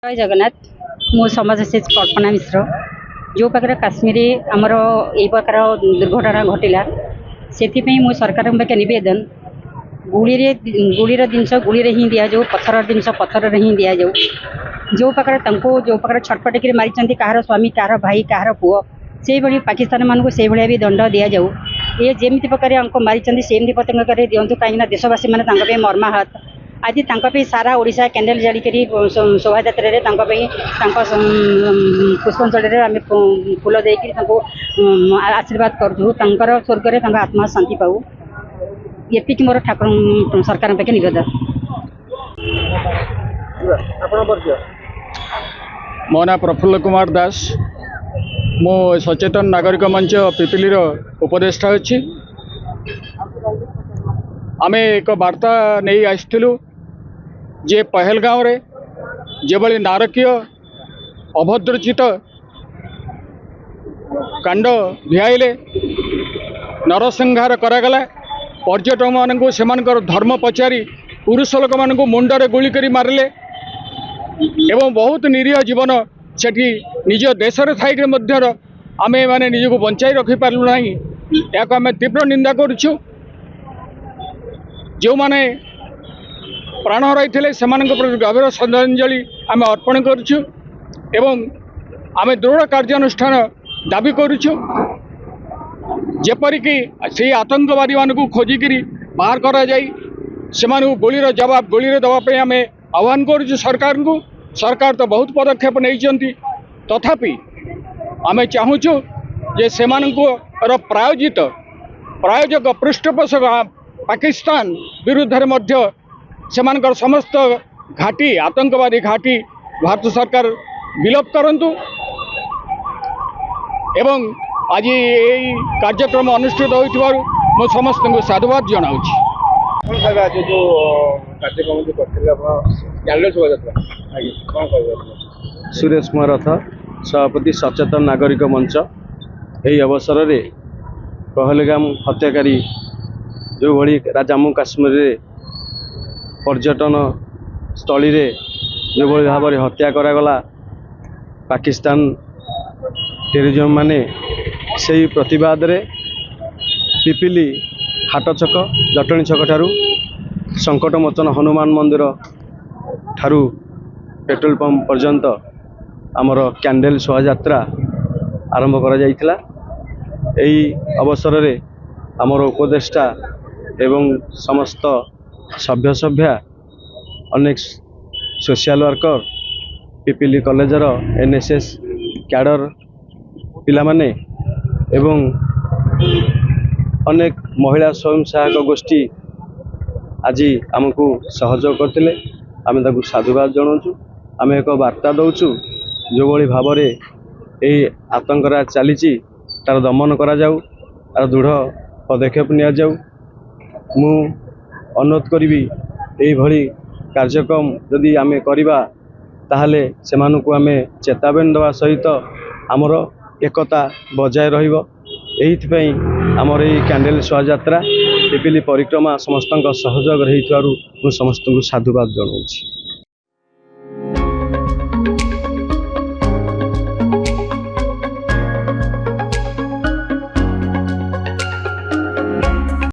जय जगन्नाथ मो समाजसेवी कल्पना मिश्र जो पाखे काश्मीरी आमर यही प्रकार दुर्घटना घटला से सरकार पाखे नवेदन गुड़ीर जिनस गुड़ी ही दि जाऊ पथर जिनस पथर ही दि जाऊ जो पाखे जो पाखे छटपट मारी कहार स्वामी कहार भाई कहार पुओ से भाई पाकिस्तान मानक से भाया भी दंड दि जाऊ ये जमी प्रकार मारी सेमती पतंग दिंतु कहीं देशवासी मैंने मर्माहत आज सारा ओडिशा कैंडल जारी करी शोभा यात्रा पुष्पांजलि आम फूल देकर आशीर्वाद करूँ स्वर्ग में आत्मा शांति पाऊ ये मोर ठाकुर सरकार पाखे निवेदन। मो ना प्रफुल्ल कुमार दास मो सचेतन नागरिक मंच पिपिली उपदेष्टा अच्छी आम एक वार्ता नहीं आसलु जे पहलगाँव रे जेभली नारकीय अभद्रचित कांड भियाइले नरसंहार करागला पर्यटक मानक से धर्म पचारि पुरुष लोक मान मुंडरे गुली करी मारिले एवं बहुत निरीह जीवन सेठी निज देश थाई आम मैंने निजक बचाई रखी पार्लु ना या आम तीव्र निंदा करुचु जो माने प्राण हराई से गभीर श्रद्धांजलि आम अर्पण करुचु एवं आम दृढ़ कार्यानुष्ठान दाबी करुचु जेपरिक से आतंकवादी मानक खोजिक बाहर करा जाई से गोलीर जवाब गोली देवाई आम आह्वान करुचु सरकार को। सरकार तो बहुत पदक्षेप नहीं तथापि आम चाहूँ जे से प्रायोजक पृष्ठपोषक पाकिस्तान विरुद्ध मध्य सेमानकर समस्त घाटी आतंकवादी घाटी भारत सरकार विलोप करंतु एवं आज यही कार्यक्रम अनुष्ठित होइथिबारु मो समस्त को साधुवाद जनाउछि। जो कार्यक्रम जो करथिले आपण कैंडल शोभा यात्रा आगे कोन कहबो? सुरेश कुमार रथ सभापति सचेतन नागरिक मंच यही अवसर रे पहलगाम हत्याकारी जो भली जम्मू काश्मीर रे पर्यटन स्थली रे जो भली भाव में हत्या करागला पाकिस्तान टेररिज्म माने से प्रतिवाद रे पिपिली हाट छक जटणी छक ठारू संकट मोचन हनुमान मंदिर ठारू पेट्रोल पंप पर्यंत आमर कैंडल शोभा यात्रा आरंभ करा जाइथिला। एही अवसर रे आमर उपदेष्टा एवं समस्त सभ्य सभ्या अनेक सोशल वर्कर पिपिली कॉलेजर एनएसएस कैडर पिला माने एवं अनेक महिला स्वयं सहायक गोष्ठी आज आमको सहयोग करते आम ताकू साधुवाद जनाऊँ। आम एक वार्ता दौचु जो भली भाव में यही आतंकराज चली तार दमन करा जाऊ तार दृढ़ पदक्षेप निया जाऊ। मु अनुरोध करी यही भली कार्यक्रम जदि आम करवा ताहले सेमानकु आम चेतावनी देवा सहित आमर एकता बजाय रहिबो। एहिथिपई आमर यही कैंडल शोभा यात्रा पिपिली परिक्रमा समस्त सहयोग रही समस्त को साधुवाद जनाऊँ।